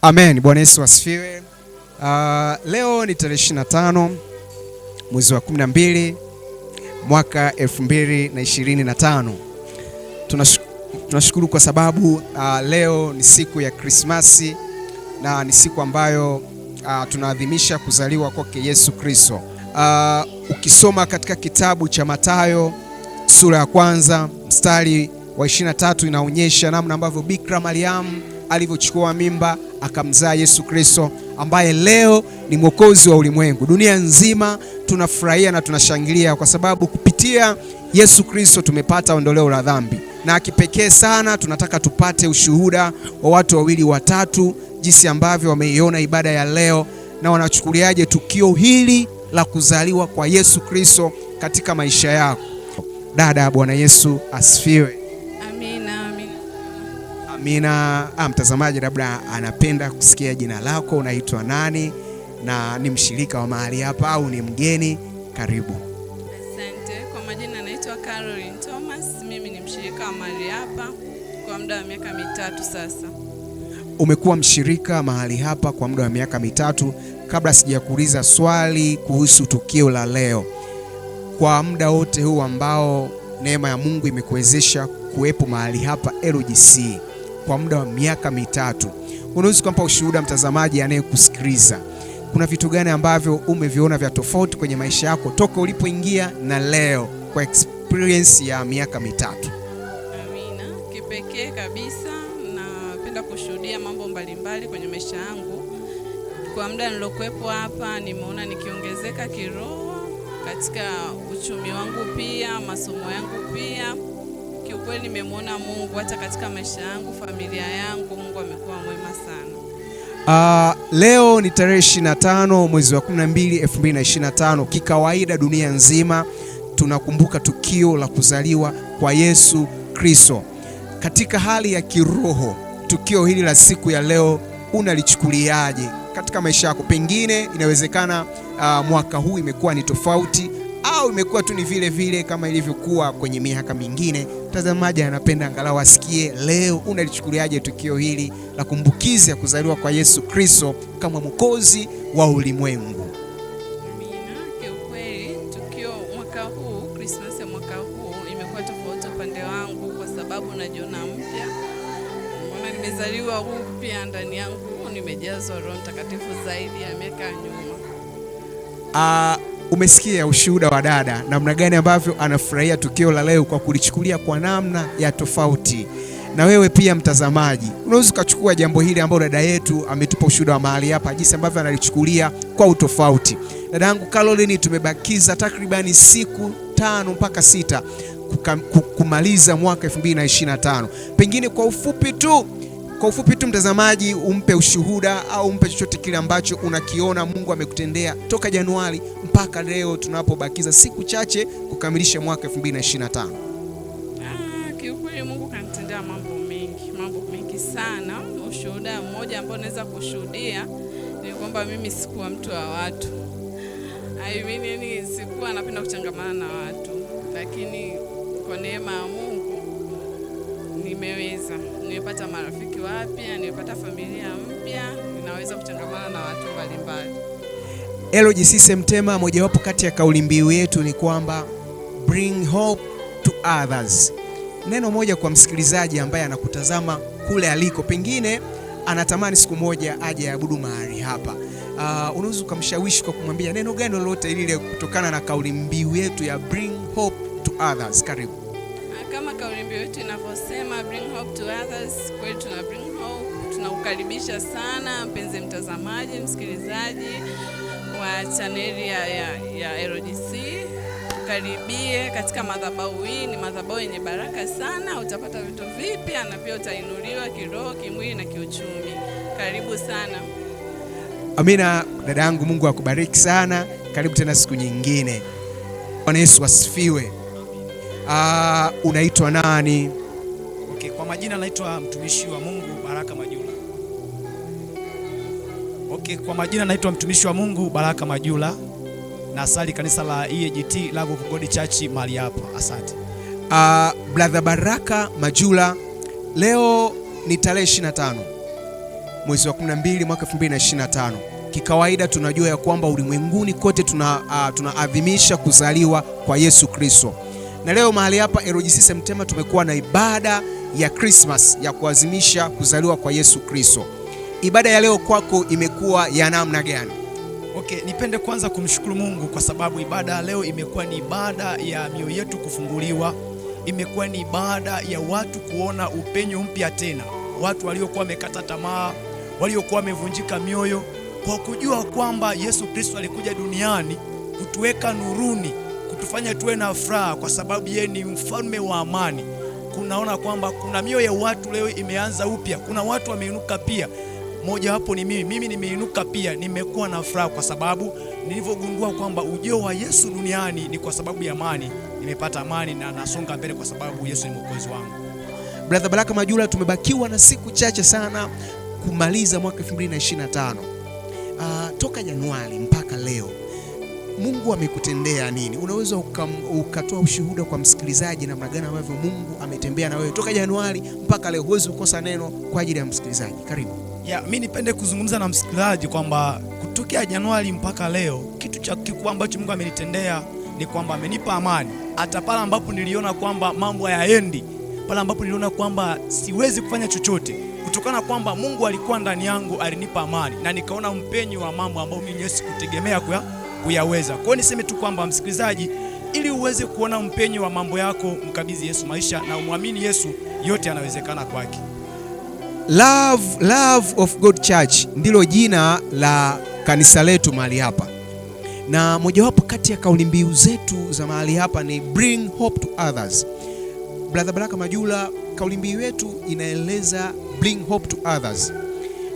Amen. Bwana Yesu asifiwe. Leo ni tarehe 25 mwezi wa 12 mwaka 2025. Tunashukuru kwa sababu leo ni siku ya Krismasi na ni siku ambayo tunaadhimisha kuzaliwa kwake Yesu Kristo. Ukisoma katika kitabu cha Mathayo sura ya kwanza mstari wa 23 inaonyesha namna ambavyo Bikira Mariamu alivyochukua mimba akamzaa Yesu Kristo ambaye leo ni mwokozi wa ulimwengu. Dunia nzima tunafurahia na tunashangilia kwa sababu kupitia Yesu Kristo tumepata ondoleo la dhambi. Na kipekee sana tunataka tupate ushuhuda wa watu wawili watatu jinsi ambavyo wameiona ibada ya leo na wanachukuliaje tukio hili la kuzaliwa kwa Yesu Kristo katika maisha yako. Dada, Bwana Yesu asifiwe. Amina. Mtazamaji labda anapenda kusikia jina lako, unaitwa nani na ni mshirika wa mahali hapa au ni mgeni? Karibu. Asante. Kwa majina naitwa Caroline Thomas, mimi ni mshirika wa mahali hapa kwa muda wa miaka 3 sasa. Umekuwa mshirika mahali hapa kwa muda wa miaka 3. Kabla sijakuuliza swali kuhusu tukio la leo, kwa muda wote huu ambao neema ya Mungu imekuwezesha kuwepo mahali hapa LGC kwa muda wa miaka 3, unaweza kumpa ushuhuda mtazamaji anayekusikiliza, kuna vitu gani ambavyo umeviona vya tofauti kwenye maisha yako toka ulipoingia na leo kwa experience ya miaka 3? Amina. Kipekee kabisa napenda kushuhudia mambo mbalimbali kwenye maisha yangu. Kwa muda nilokuepo hapa nimeona nikiongezeka kiroho katika uchumi wangu, pia masomo yangu pia. Kiukweli nimemwona Mungu hata katika maisha yangu, familia yangu. Mungu amekuwa mwema sana. Leo ni tarehe 25 mwezi wa 12 2025. Kikawaida dunia nzima tunakumbuka tukio la kuzaliwa kwa Yesu Kristo. Katika hali ya kiroho, tukio hili la siku ya leo unalichukuliaje katika maisha yako? Pengine inawezekana mwaka huu imekuwa ni tofauti au imekuwa tu ni vile vile kama ilivyokuwa kwenye miaka mingine. Mtazamaji anapenda angalau asikie leo unalichukuliaje tukio hili la kumbukizi ya kuzaliwa kwa Yesu Kristo kama mwokozi wa ulimwengu. Amina. Kiukweli tukio mwaka huu, Christmas ya mwaka huu imekuwa tofauti upande wangu kwa sababu najiona mpya. Maana nimezaliwa upya, ndani yangu nimejazwa Roho Mtakatifu zaidi ya miaka nyuma. Umesikia ushuhuda wa dada namna gani ambavyo anafurahia tukio la leo kwa kulichukulia kwa namna ya tofauti. Na wewe pia mtazamaji, unaweza ukachukua jambo hili ambalo dada yetu ametupa ushuhuda wa mahali hapa, jinsi ambavyo analichukulia kwa utofauti. Dada yangu Caroline, tumebakiza takribani siku 5 mpaka 6 kumaliza mwaka 2025. Pengine kwa ufupi tu mtazamaji, umpe ushuhuda au umpe chochote kile ambacho unakiona Mungu amekutendea toka Januari mpaka leo tunapobakiza siku chache kukamilisha mwaka 2025. Kiukweli Mungu kanitendea mambo mengi sana. Ushuhuda mmoja ambao naweza kushuhudia ni kwamba mimi sikuwa mtu wa watu. Sikuwa napenda kuchangamana na watu, lakini kwa neema ya Mungu nimepata marafiki wapya, nimepata familia mpya, ninaweza kuchangamana na watu mbalimbali. LGC Semtema, mojawapo kati ya kauli mbiu yetu ni kwamba bring hope to others. Neno moja kwa msikilizaji ambaye anakutazama kule aliko, pengine anatamani siku moja aje abudu mahali hapa. Unaweza kumshawishi kwa kumwambia neno gani lolote lile kutokana na kauli mbiu yetu ya bring hope to others? Karibu. Kama kauli mbiu yetu inavyosema bring hope to others, kweli tuna bring hope. Tunakukaribisha sana mpenzi mtazamaji, msikilizaji wa chaneli ya LGC. Karibie katika madhabahu hii, ni madhabahu yenye baraka sana. Utapata vitu vipya na pia utainuliwa kiroho, kimwili na kiuchumi. Karibu sana. Amina. Dada yangu, Mungu akubariki sana. Karibu tena siku nyingine. Bwana Yesu asifiwe. Unaitwa nani? Okay, kwa majina naitwa mtumishi wa Mungu Baraka Majula. Kwa majina naitwa mtumishi wa Mungu Baraka Majula. Nasali kanisa la EAGT Love of God Church mahali hapa. Asante. Brother Baraka Majula, leo ni tarehe 25 mwezi wa 12 mwaka 2025. Kikawaida tunajua ya kwamba ulimwenguni kote tunaadhimisha kuzaliwa kwa Yesu Kristo. Na leo mahali hapa LGC Semtema tumekuwa na ibada ya Christmas ya kuadhimisha kuzaliwa kwa Yesu Kristo. Ibada ya leo kwako imekuwa ya namna gani? Okay, nipende kwanza kumshukuru Mungu kwa sababu ibada ya leo imekuwa ni ibada ya mioyo yetu kufunguliwa. Imekuwa ni ibada ya watu kuona upenyo mpya tena. Watu waliokuwa wamekata tamaa, waliokuwa wamevunjika mioyo, kwa kujua kwamba Yesu Kristo alikuja duniani kutuweka nuruni, kutufanya tuwe na furaha kwa sababu yeye ni mfalme wa amani. Kunaona kwamba kuna mioyo ya watu leo imeanza upya. Kuna watu wameinuka pia. Moja wapo ni mimi nimeinuka pia, nimekuwa na furaha kwa sababu nilivyogundua kwamba ujio wa Yesu duniani ni kwa sababu ya amani. Nimepata amani na nasonga mbele kwa sababu Yesu ni mwokozi wangu. Brother Baraka Majula, tumebakiwa na siku chache sana kumaliza mwaka 2025. Toka Januari mpaka leo Mungu amekutendea nini? Unaweza ukatoa ushuhuda kwa msikilizaji namna gani ambavyo Mungu ametembea na wewe toka Januari mpaka leo? Huwezi kukosa neno kwa ajili ya msikilizaji. Karibu. Mimi nipende kuzungumza na msikilizaji kwamba kutokea Januari mpaka leo kitu cha kikubwa ambacho Mungu amenitendea ni kwamba amenipa amani. Hata pale ambapo niliona kwamba mambo hayaendi, pale ambapo niliona kwamba siwezi kufanya chochote, kutokana kwamba Mungu alikuwa ndani yangu, alinipa amani na nikaona mpenyo wa mambo ambayo mimi sikutegemea kuyaweza. Kwa hiyo niseme tu kwamba msikilizaji, ili uweze kuona mpenyo wa mambo yako, mkabidhi Yesu maisha na umwamini Yesu, yote yanawezekana kwake. Love of God Church ndilo jina la kanisa letu mahali hapa, na mojawapo kati ya kauli mbiu zetu za mahali hapa ni bring hope to others. Brother Baraka Majula, kauli mbiu yetu inaeleza bring hope to others.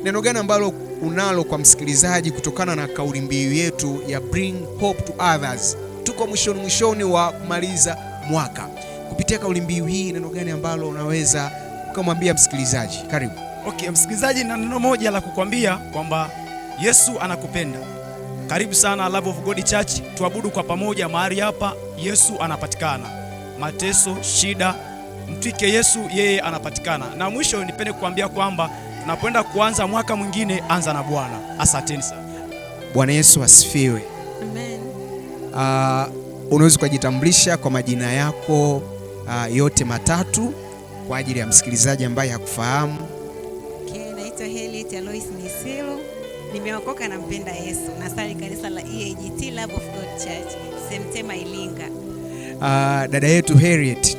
Neno gani ambalo unalo kwa msikilizaji kutokana na kauli mbiu yetu ya bring hope to others? Tuko mwishoni wa kumaliza mwaka. Kupitia kauli mbiu hii, neno gani ambalo unaweza kumwambia msikilizaji? Karibu. Okay, msikilizaji, na neno moja la kukwambia kwamba Yesu anakupenda. Karibu sana Love of God Church, tuabudu kwa pamoja mahali hapa. Yesu anapatikana. Mateso, shida, mtwike Yesu, yeye anapatikana. Na mwisho nipende kukwambia kwamba tunapoenda kuanza mwaka mwingine, anza na Bwana. Asanteni sana. Bwana Yesu asifiwe. Amen. Unaweza kujitambulisha kwa majina yako yote matatu kwa ajili ya msikilizaji ambaye hakufahamu? Okay, naitwa Heli Alois Nisilo. Nimeokoka na mpenda Yesu. Nasali kanisa la EAGT Love of God Church, Semtema Ilinga. Dada yetu Harriet,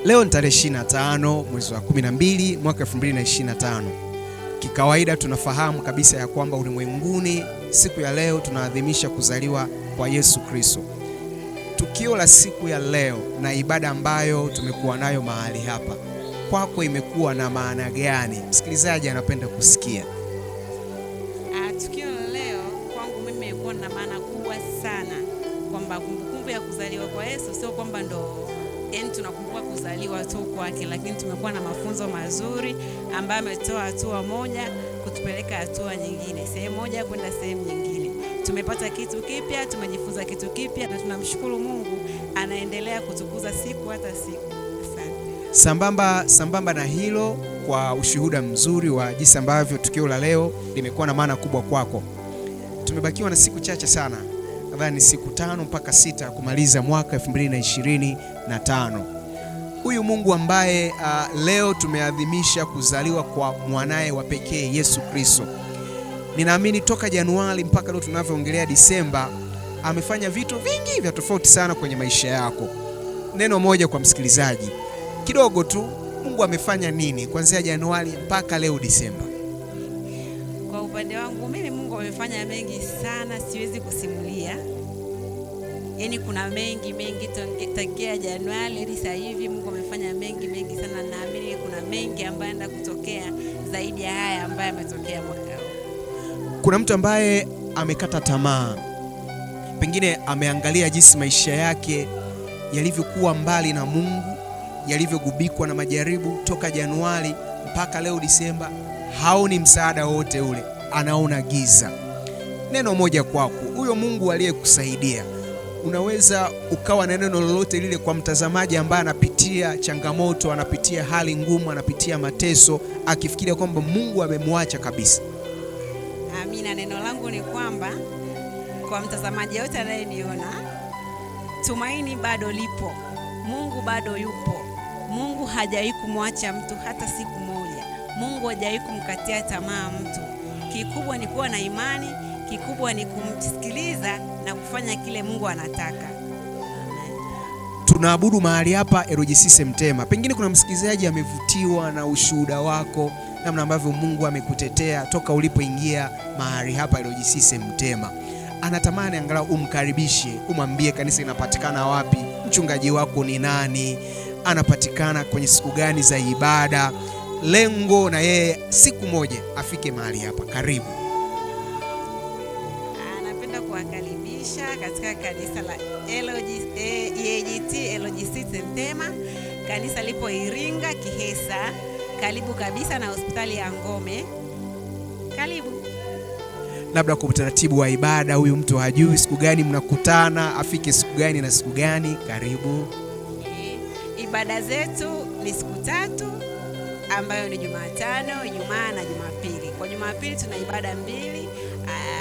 leo ni tarehe 25 mwezi wa 12 mwaka 2025. Kikawaida tunafahamu kabisa ya kwamba ulimwenguni siku ya leo tunaadhimisha kuzaliwa kwa Yesu Kristo. Tukio la siku ya leo na ibada ambayo tumekuwa nayo mahali hapa, kwako imekuwa na maana gani? Msikilizaji anapenda kusikia. Tukio la leo kwangu mimi imekuwa na maana kubwa sana, kwamba kumbukumbu ya kuzaliwa kwa Yesu sio kwamba ndo tunakumbuka kuzaliwa tu kwake, lakini tumekuwa na mafunzo mazuri ambayo ametoa hatua moja kutupeleka hatua nyingine, sehemu moja kwenda sehemu nyingine. Tumepata kitu kipya, tumejifunza kitu kipya, na tunamshukuru Mungu, anaendelea kutukuza siku hata siku. Asante. Sambamba na hilo, kwa ushuhuda mzuri wa jinsi ambavyo tukio la leo limekuwa na maana kubwa kwako. Tumebakiwa na siku chache sana, nadhani siku 5 mpaka 6 kumaliza mwaka 2025. Huyu Mungu ambaye leo tumeadhimisha kuzaliwa kwa mwanae wa pekee Yesu Kristo, ninaamini toka Januari mpaka leo tunavyoongelea Disemba, amefanya vitu vingi vya tofauti sana kwenye maisha yako. Neno moja kwa msikilizaji kidogo tu, Mungu amefanya nini kuanzia Januari mpaka leo Disemba? Kwa upande wangu mimi, Mungu amefanya mengi sana, siwezi kusimulia. Yaani kuna mengi tangia Januari hadi sasa hivi Mungu amefanya mengi sana. Naamini kuna mengi ambayo yanaenda kutokea zaidi ya haya ambayo yametokea mwaka huu. Kuna mtu ambaye amekata tamaa, pengine ameangalia jinsi maisha yake yalivyokuwa mbali na Mungu, yalivyogubikwa na majaribu toka Januari mpaka leo Disemba, haoni msaada wote ule, anaona giza. Neno moja kwako, huyo Mungu aliyekusaidia, unaweza ukawa na neno lolote lile kwa mtazamaji ambaye anapitia changamoto, anapitia hali ngumu, anapitia mateso, akifikiria kwamba Mungu amemwacha kabisa? Amina. Neno langu ni kwamba kwa mtazamaji yote anayeniona, tumaini bado lipo. Mungu bado yupo. Mungu hajawahi kumwacha mtu hata siku moja. Mungu hajawahi kumkatia tamaa mtu. Kikubwa ni kuwa na imani, kikubwa ni kumsikiliza na kufanya kile Mungu anataka. Tunaabudu mahali hapa LGC Mtema. Pengine kuna msikilizaji amevutiwa na ushuhuda wako, namna ambavyo Mungu amekutetea toka ulipoingia mahali hapa LGC Mtema. Anatamani angalau umkaribishe, umwambie kanisa inapatikana wapi, mchungaji wako ni nani, anapatikana kwenye siku gani za ibada, lengo na yeye siku moja afike mahali hapa. Karibu. Napenda kuwakaribisha katika kanisa la EAGT LGC Mtema. Kanisa lipo Iringa Kihesa, karibu kabisa na hospitali ya Ngome. Karibu. Labda kwa utaratibu wa ibada, huyu mtu hajui siku gani mnakutana, afike siku gani na siku gani? Karibu. Ibada zetu ni siku 3 ambayo ni Jumatano, Ijumaa na Jumapili. Kwa Jumapili tuna ibada 2.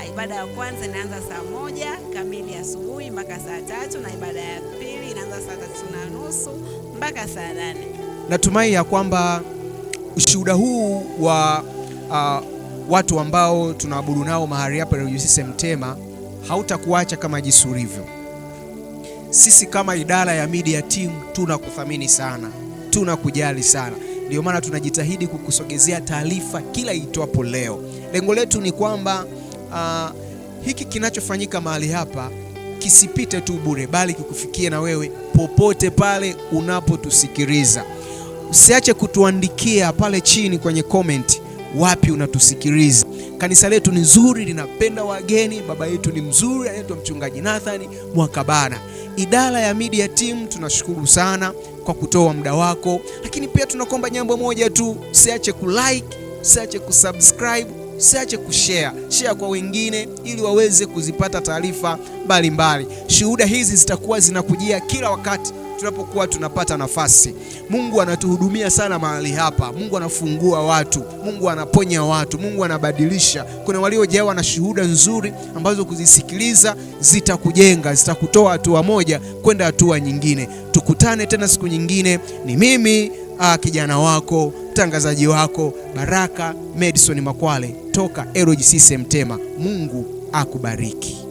Ibada ya kwanza inaanza saa 1 kamili asubuhi mpaka saa 3, na ibada ya pili inaanza saa 3:30 mpaka saa 8. Natumai ya kwamba ushuhuda huu wa watu ambao tunaabudu nao mahali hapa LGC Mtema hautakuacha kama jinsi ulivyo. Sisi kama idara ya media team tunakuthamini sana, tunakujali sana. Ndio maana tunajitahidi kukusogezea taarifa kila itwapo leo. Lengo letu ni kwamba hiki kinachofanyika mahali hapa kisipite tu bure, bali kikufikie na wewe popote pale unapotusikiliza. Usiache kutuandikia pale chini kwenye comment wapi unatusikiliza. Kanisa letu ni nzuri, linapenda wageni. Baba yetu ni mzuri, anaitwa Mchungaji Nathan Mwakabana. Idara ya media team tunashukuru sana kwa kutoa muda wako, lakini pia tunakomba jambo moja tu, usiache kulike, usiache kusubscribe, usiache share kwa wengine ili waweze kuzipata taarifa mbalimbali. Shuhuda hizi zitakuwa zinakujia kila wakati tunapokuwa tunapata nafasi. Mungu anatuhudumia sana mahali hapa. Mungu anafungua watu, Mungu anaponya watu, Mungu anabadilisha. Kuna waliojawa na shuhuda nzuri ambazo kuzisikiliza zitakujenga, zitakutoa hatua moja kwenda hatua nyingine. Tukutane tena siku nyingine. Ni mimi kijana wako, mtangazaji wako Baraka Madison Makwale toka LGC Mtema. Mungu akubariki.